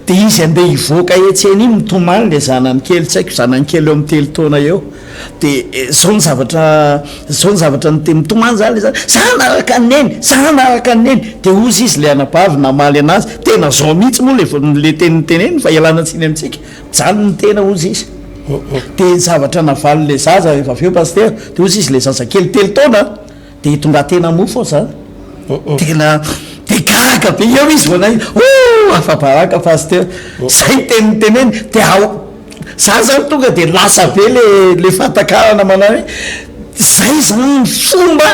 de izy andeha hivoaka etsena iny mitomany le zanany kely tsy haiko zanany kely eo amin'ny 3 taona eo de zao ny zavatra mitomany zany le zany zanaraka neny de ozy izy le anabavy namaly anazy tena zao mihitsy moa le teniteneny fa ialana tsiny amintsika jany ny tena ozy izy de zavatra navaly le zaza rehefa aveo pasteur de ozy izy le zaza kely 3 taona de tonga tena mofo zany tena de gaga be eo izy vonay afabaraka pasteur zay teniteneny de za zany tonga de lasa be le fatakarana manao hoe zay zany ny fomba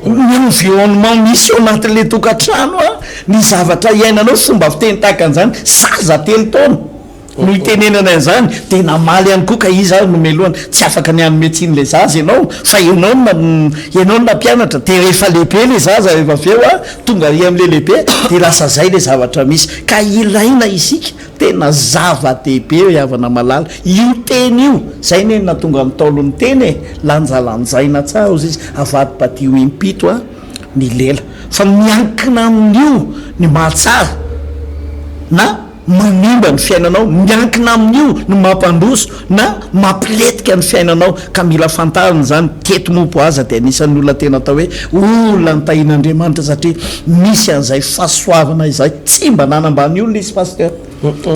ny environnement misy eo anatin'le tokantrano ny zavatra iainanao fomba fiteny tahaka an'izany zaza 3 taona no itenenana an'izany de namaly ihany koa ka izy no melohany tsy afaka ny anymetsiny le zaza ianao fa ianao no nampianatra de rehefa lehibe le zaza efa aveo a tonga i am'le lehibe de lasa zay le zavatra misy ka ilaina isika tena zava-dehibe iavana malala io teny io zay ne na tonga am'taolon'ny teny lanjalanjaina tsara ozy izy avadibady o impito a ny lela fa miankina amin'io ny mahatsara na manimba ny fiainanao miankina amin'io no mampandroso na mampiletika ny fiainanao ka mila fantariny zany teto mompo aza de anisan'ny olona tena atao hoe olona ny tahin'Andriamanitra satria misy an'izay fahasoavana izay tsy mba nanambany olona izy pasteur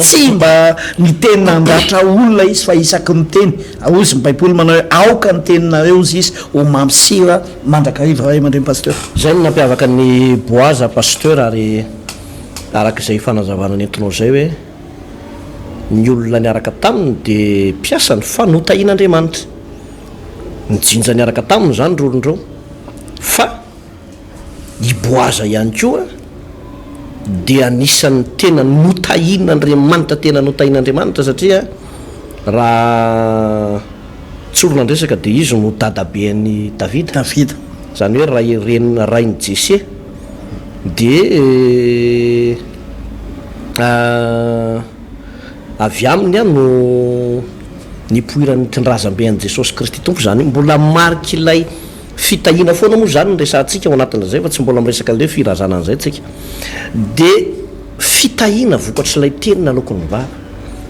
tsy mba ny teny nandatra olona izy fa isaky ny teny ozy ny baiboly manao hoe aoka ny teninareo izy izy ho mamsira mandrakariva ray aman-dreny pasteur zay no nampiavaka ny boaza pasteur ary arak'izay fanazavana ny entinao zay hoe ny olona niaraka taminy de mpiasa ny fanotahin'Andriamanitra nijinja niaraka taminy zany rolondreo fa i boaza ihany koa de anisan'ny tena notahin'Andriamanitra tena notahin'Andriamanitra satria raha tsorona ndresaka de izy no dadabean'ny Davida zany hoe raha rainy Jesse de avy aminy a no nipoiran'ny tendrazam-be an' Jesosy Kristy tompo zany mbola mariky ilay fitahina foana moa zany nresantsika ao anatin'zay fa tsy mbola miresaka le firazana an'izay tsika de fitahina vokatry ilay teny nalokon'ny vava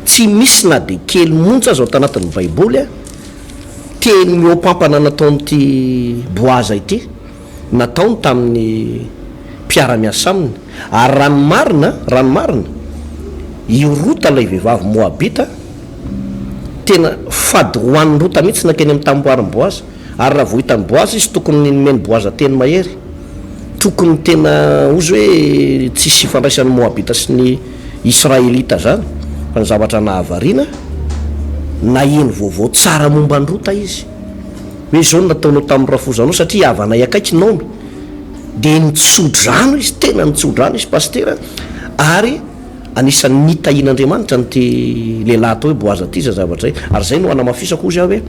tsy misy na de kely montsy azy ao tanatin'ny baiboly a teny miopampana nataonyty boaza ity nataony tamin'ny mpiara-miasa aminy ary ranomarina io Rota lay vehivavy moabita tena fady hoan'ny Rota mihitsy nakeny amin'ny tamboarin'ny boaza ary raha vohitan'ny boaza izy tokony nomeny boaza teny mahery tokony tena ozy hoe tsisy ifandraisan'ny moabita sy ny israelita zany fa ny zavatra nahavariana na eny vaovao tsara momba ny Rota izy hoe zao nataonao tamin'ny rafozanao satria avanay akaiky naomy de nitsodrano izy tena nitsodrano izy pasteur ary anisan'ny nitahin'Andriamanitra nyty lehilahy atao hoe boaza ty za zavatra zay ary zay no anamafisako ozy aho hoe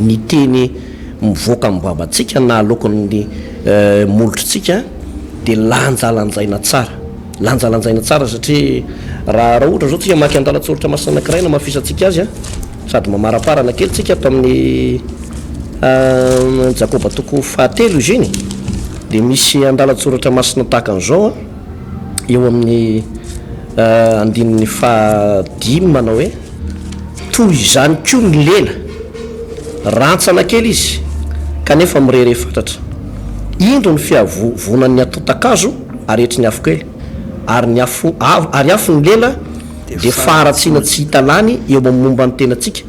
ny teny mivoaka amin'ny babantsika na alokon'ny molotritsika de lanjalanjaina tsara satria raha ohatra zao tsika maky andalatsoratra masina anankiray na mafisatsika azy a sady mamaraparana kely tsika ato amin'ny Jakoba toko 7 izy iny de misy andalatsoratra masina tahaka an'izao eo amin'ny andininy 5 manao hoe toy izany koa ny lela rantsana kely izy kanefa mirere fantatra indro ny fiavonan'ny atotakazo arehetry ny afo kely ary afo ny lela de faharatsiana tsy hita lany eo momba ny tenatsika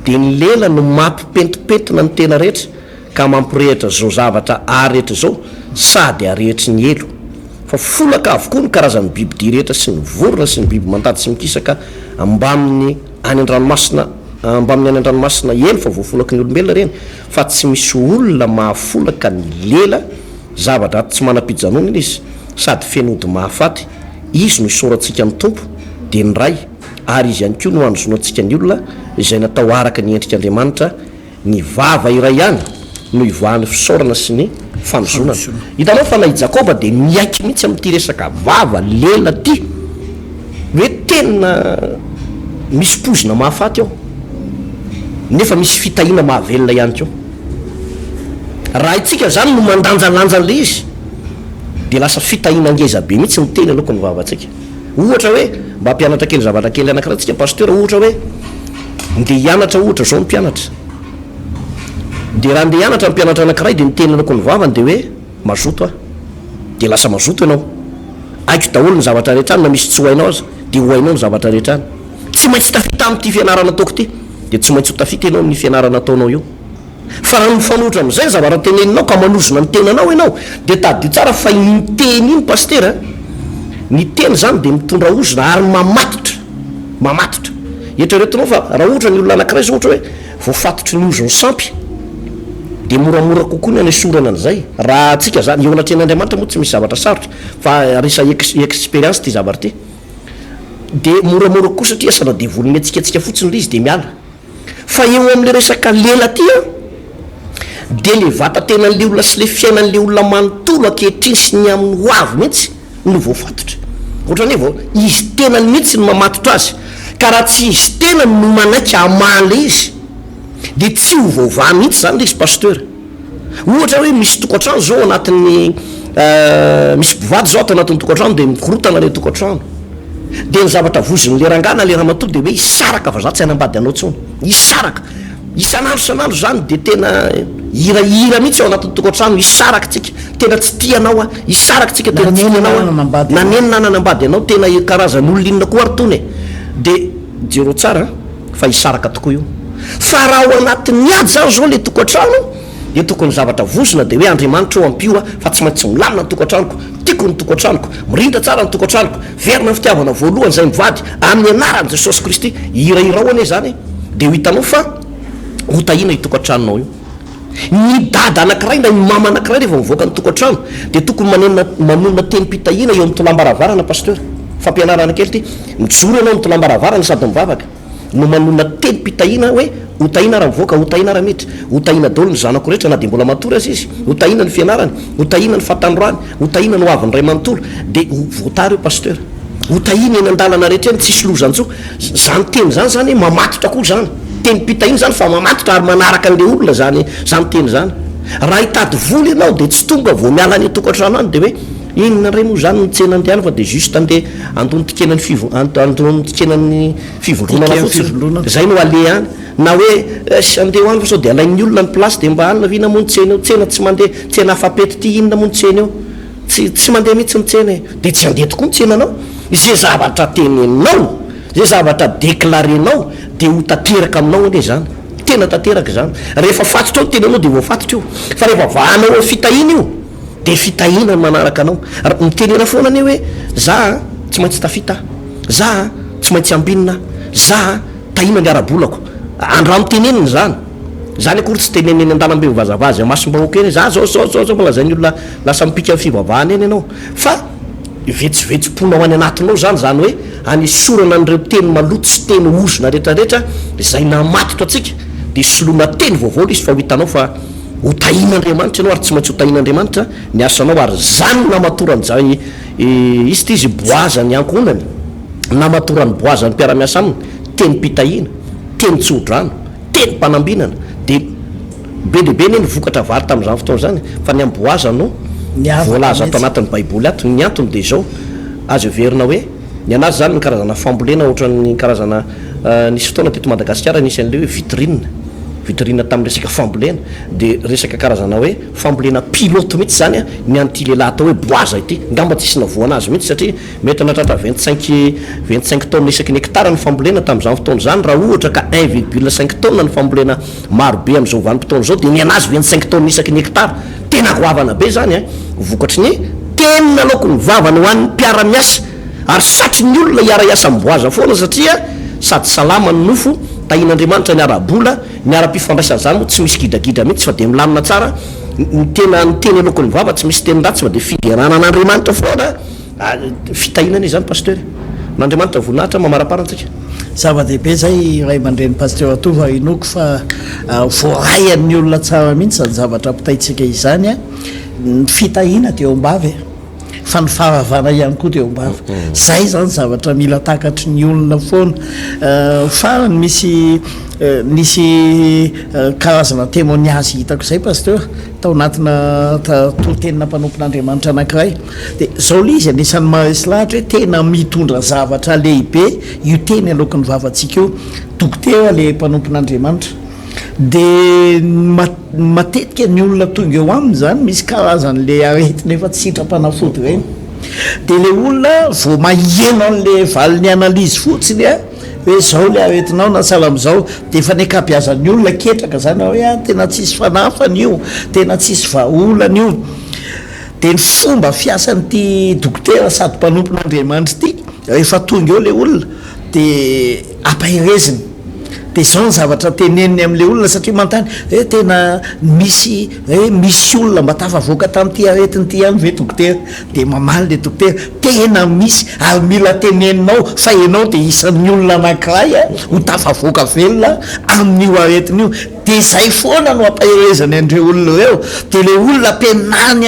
de ny lela no mampipentipentina ny tena rehetra ka mampirehitra zao zavatra arehetra zao sady arehetry ny elo fa folaka avokoa ny karazan'ny biby di rehetra sy ny vorona sy ny biby mandady sy mikisaka ambaminy any an-dranomasina eny fa voafolaky ny olombelona reny fa tsy misy olona mahafolaka ny lela zavatra tsy manam-pijanona iny izy sady fenody mahafaty izy no isorantsika amin'ny tompo de ny ray ary izy ihany koa no anjonoantsika ny olona izay natao araka ny endrik'Andriamanitra ny vava iray ihany no ivoahan'ny fisaorana sy ny fanozonana hitanao fa na i Jakoba de miaiky mihitsy amin'ity resaka vava lela ty hoe tena misy pozina mahafaty ao nefa misy fitahina mahavelona ihany koa raha itsika zany no mandanjalanjan'le izy de lasa fitahina angezabe mihitsy ny teny aloko ny vavantsika ohatra hoe mba mpianatra kely zavatra kely anakiraha tsika pasteur ohatra hoe nde hianatra ohatra zao mpianatra de raha nde hianatra mpianatra anakiray de niteny aloko ny vavany de hoe mazoto de lasa mazoto ianao aiko daholo ny zavatra rehetrany na misy tsy hoainao azy de hoainao ny zavatra rehetrany tsy maintsy tafita amin'ity fianarana ataoko ty de tsy maintsy ho tafita ianao ny fianarana ataonao io fa raha mifanohitra am'izay zavatra teneninao ka manozona ny tenanao ianao de tady tsara fa ny teny iny pasteur ny teny zany de mitondra ozona ary mamatotra eritreretinao fa raha ohatra ny olona anakiray zao ohatra hoe voafatotry ny ozony sampy de moramora kokoa ny anesorana an'izay raha atsika zany eo anatren'Andriamanitra moa tsy misy zavatra sarotra fa resa expérience ty zavatra ty de moramora koa satria sana de volony atsiketsika fotsiny le izy de miala fa eo am'le resaka lela tya de le vata tena an'le olona sy le fiainan'le olona manontolo ankehitriny sy ny amin'ny hoavy mihitsy no voafatotra ohatrany hoe izy tena mihitsy no mamatotra azy ka raha tsy izy tena no manaiky amahle izy de tsy ho vaovà mihitsy zany le izy pasteur ohatra hoe misy tokantrano zao anatin'ny misy mpivady zao ato anatin'ny tokantrano de mikorotana le tokantrano de ny zavatra voziny le rangana le ramatoa de hoe isaraka fa za tsy hanambady anao tsony isaraka isanandro zany de tena hirahira mihitsy ao anatin'ny tokantrano isaraka tsika tena tsy tianao a isaraka tsika tena tsy tianao nanenina nanambady anao tena karazan'olona inona koa arotony de jero tsara fa isaraka tokoa io fa raha ao anatin'ny ady zany zao le tokantrano de tokony zavatra vosina de hoe Andriamanitra eo ampio fa tsy maintsy milamina ny tokantranoko tiako ny tokantranoko mirindra tsara ny tokantranoko verina ny fitiavana voalohany zay mivady amin'ny anaran'i Jesosy Kristy hirahirao ane zany de ho hitanao fa hotahina itokantranonao io ny dada anankiray na ny mama anankiray rehefa mivoaka ny tokantrano de tokony manonona teny mpitahina eo amin'ny tolambaravarana pasteur fampianarana kely ty mijoro anao ny tolambaravarana sady mivavaka no manona teny mpitahina hoe hotahina raha mivoaka hotahina raha mety hotahina daholo ny zanako rehetra na de mbola matory azy izy hotahina ny fianarany hotahina ny fatandroany hotahina ny hoaviny ray manontolo de voatary io pasteur hotahina eny an-dalana rehetra eny tsisy lozanjo zany teny zany mamatotra koa zany teny mpitahina zany fa mamatotra ary manaraka an'le olona zany teny zany raha hitady voly ianao de tsy tonga vo miala ny tokantrano any de hoe inona ray moa zany nitsena andeha any fa de juste andeha andony tikenany fivondronana fotsiny zay no ale any na hoe sy andeha any fa sao de alain'ny olona ny place de mba alina vina montsena eo tsena tsy mandeha tsena afapety ty inona montsena eo tsy mandeha mihitsy nitsena de tsy andeha tokoa nitsena anao zay zavatra tenenao zay zavatra déclarenao de ho tateraka aminao ane zany tena tateraka zany rehefa fatotra ao tena anao de voafatotra io fa rehefa vahanao fitahina io de fitahina manaraka anao mitenena foana ane hoe za tsy maintsy tafita za tsy maintsy ambinina za tahina ny arabolako andro amiteneniny zany akory tsy teneneny an-dalambe mivazavazy masom-bahoaka eny za zao malazany olona lasa mipika ny fivavahana eny anao fa vetsivetsipona ao any anatinao zany hoe anisorana an'ireo teny maloto sy teny ozona rehetrarehetra zay namatotra atsika de solona teny vaovao izy fa ho hitanao fa hotahin'Andriamanitra ianao ary tsy maintsy hotahin'Andriamanitra ny asanao ary zany namatoran'zay izy ty izy boazany ankonany namatorany boazany mpiara-miasa aminy teny mpitahina teny tsodrano teny mpanambinana de be dehibe ny vokatra vary tamin'izany fotoana zany fa ny amboazany no voalaza ato anatin'ny baiboly ato ny antony de zao azo verina hoe ny anazy zany ny karazana fambolena ohatran'ny karazana nisy fotoana teto Madagasikara nisy an'le hoe vitrine tamin'ny resaka fambolena de resaka karazana hoe fambolena pilote mihitsy zany ny an'ity lehilahy atao hoe boaza ity ngamba tsisy navoana azy mihitsy satria mety anatratra 25 tonnes isaky ny hectare ny fambolena tamin'izany fotoana zany raha ohatra ka 1,5 tonnes ny fambolena marobe amin'izao vanim-potoana zao de ny anazy 25 tonnes isaky ny hectare tena goavana be zany vokatry ny tenina laoko ny vavany ho an'ny mpiara-miasa ary satry ny olona hiara-iasa miboaza foana satria sady salama ny nofo tahin'Andriamanitra ny arabola ny ara-pifandraisana zany moa tsy misy gidagidra mihitsy fa de milamina tsara ny teny laoko ny vava tsy misy teny ratsy fa de fiderana an'Andriamanitra foana fitahinana zany pasteur n'Andriamanitra voninahitra mamaraparantsika zava-dehibe zay ray aman-dreny pasteur Atova inoko fa voarayan'ny olona tsara mihitsy zany zavatra ampitaitsika izany ny fitahina de eo ambavy fa ny fahavana ihany koa de eo ambavy zay zany zavatra mila takatry ny olona foana fa misy karazana témoignage hitako zay pasteur tao anatina tolotenina mpanompon'Andriamanitra anankiray de zao le izy anisan'ny maharesy lahatra hoe tena mitondra zavatra lehibe io teny alokan'ny vavantsika io dokotera le mpanompon'Andriamanitra de matetika ny olona tonga eo aminy zany misy karazan'le aretina efa tsy sitrapanafody reny de le olona vo maheno an'le valiny analyzy fotsiny hoe zao le aretinao na salam'zao de efa ny akapiazan'ny olona ketraka zany hoe tena tsisy fanafany io tena tsisy vaolana io de ny fomba fiasan'ity dokotera sady mpanompon'Andriamanitra ity rehefa tonga eo le olona de ampahireziny dia zao ny zavatra teneniny amin'ilay olona satria manontany tena misy olona mba tafavoaka tamin'ity aretin'ity ihany ve dokotera dia mamaly le dokotera tena misy ary mila teneninao fa ianao dia isan'ny olona anankiray ho tafavoaka velona amin'io aretin'io dia zay foana no ampahirezany andreo olona ireo dia le olona ampianariny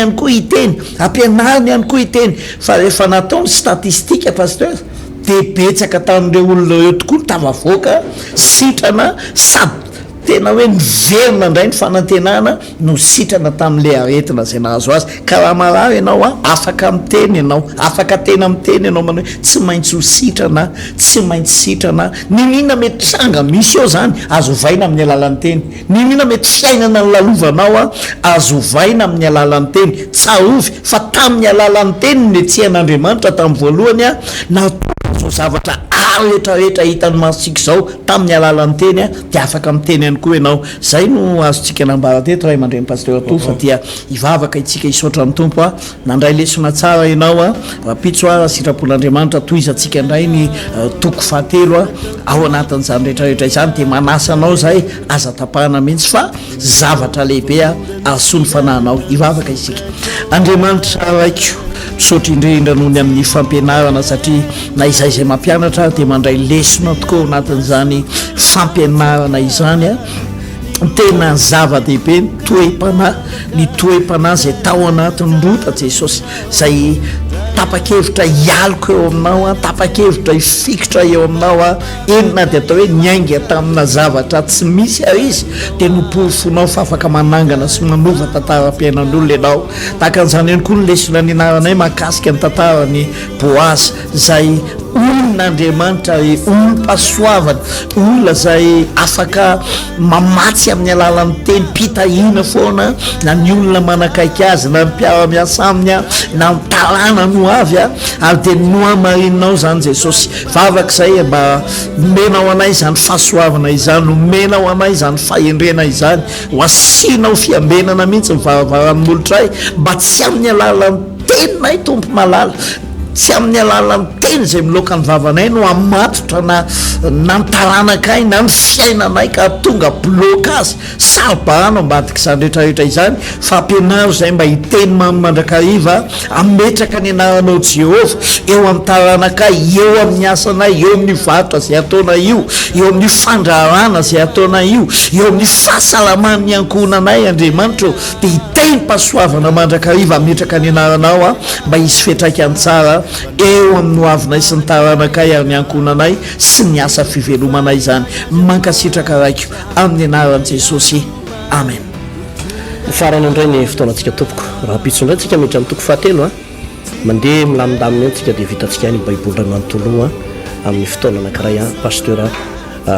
ihany koa hiteny fa rehefa nataony statistika pasteur dia betsaka tamin'ireo olona ireo tokoa ny tafavoaka sitrana sady tena hoe niverina indray ny fanantenana no sitrana tamin'le aretina zay nahazo azy ka raha marary ianao afaka miteny ianao afaka tena miteny ianao mana hoe tsy maintsy ho sitrana tsy maintsy sitrana ninina mety tranga misy eo zany azo vaina amin'ny alalan'ny teny ninina mety fiainana ny lalovanao azo vaina amin'ny alalan'ny teny tsarovy fa tamin'ny alalan'ny teny netsyan'Andriamanitra tamin'ny voalohany na zao zavatra rehetrarehetra hitany masitsika zao tamin'ny alalan'ny teny dia afaka miteny ihany koa ianao zay no azontsika nambara teto ray mandreny pasteur to fa dia ivavaka itsika isotra amin'ny tompo nandray lesona tsara ianao rapitso sitrapon'Andriamanitra toizantsika indray ny toko fahatelo ao anatin'izany rehetrarehetra izany dia manasanao zay aza tapahana mihitsy fa zavatra lehibe asoa ny fanahinao ivavaka isika. Andriamanitra raiko misaotra indrindra noho ny amin'ny fampianarana satria na izay mampianatra dia mandray lesona tokoa anatin'izany fampianarana izany tena zava-dehibe ny toe-panahy zay tao anatin'ny Rota Jesosy zay tapa-kevitra hialoko eo aminao tapa-kevitra hifikotra eo aminao enina dia atao hoe niainga tamina zavatra tsy misy izy dia noporofonao fa afaka manangana sy manova tantaram-piainan'olona ianao tahaka an'izany ihany koa ny lesona ny anaranay mahakasika ny tantarany Boazy zay olon'Andriamanitra olom-pasoavana olona zay afaka mamatsy amin'ny alalan'ny teny pitahina foana na ny olona manakaiky azy na ny mpiara-miasa aminy na mitalana no avy ary dia nohamarinao zany Jesosy vavak'izay mba menao anay zany fahasoavana izany menao anay zany fahendrena izany ho asianao fiambenana mihitsy mivaravarany molotray mba tsy amin'ny alalan'ny teninay tompo malala tsy amin'ny alalan'ny teny zay miloka ny vavanay no amatotra na nytaranakay na ny fiainanay ka tonga blokazy saribahana ambadika izany rehetrarehetra izany fa ampianaro zay mba hiteny mandrakariva ametraka ny anaranao Jehova eo amin'ny taranakay eo amin'ny asanay eo amin'ny varotra zay ataona io eo amin'ny fandraharana zay ataona io eo amin'ny fahasalaman'ny ankohonanay Andriamanitra dia hiteny pasoavana mandrakariva ametraka ny anaranao mba hisy fetraika any tsara eo amin'ny hoavinay sy ny taranakay ary ny ankohonanay sy ny asa fivelomanay zany mankasitraka raiko amin'ny anaran'i Jesosy amen. Farany indray ny fotoanantsika tompoko raha pitso indray tsika miditra amin'ny toko fahatelo mandeha milamindamina eny tsika dia vitantsika ny baiboly ray manontolo amin'ny fotoana anankiray pasteur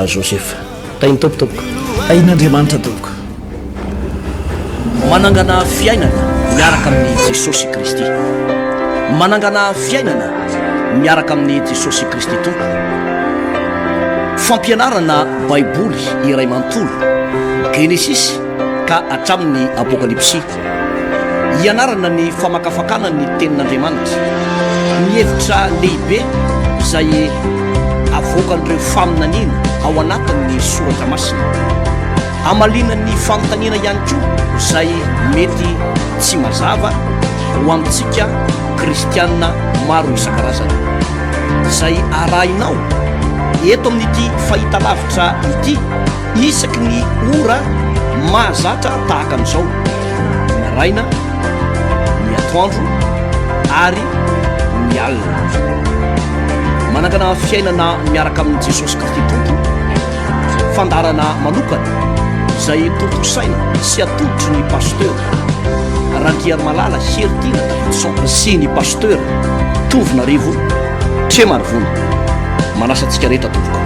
Joseph tainy tompotopoko ain'Andriamanitra tompoko manangana fiainana miaraka amin'ny Jesosy Kristy manangana fiainana miaraka amin'ny Jesosy Kristy tompo fampianarana baiboly iray manontolo Genesis ka hatramin'ny apokalypsy hianarana ny famakafakana ny tenin'Andriamanitra ny hevitra lehibe izay avoakan'ireo faminaniana ao anatin'ny soratra masina amalina ny fanontaniana ihany koa izay mety tsy mazava ho amintsika kristianina maro isan-karazana izay arahinao eto amin'ity fahita lavitra ity isaky ny ora mahazatra tahaka an'izao ny araina ny atoandro ary ny alina manangana fiainana miaraka amin'ny Jesosy Kristy tompo fandarana manokana izay tontosaina sy atodotry ny pasteur Randiary Malala Heritina Davidson sy ny pasteur Tovinarivo Tremarivony manasantsika rehetra tompoko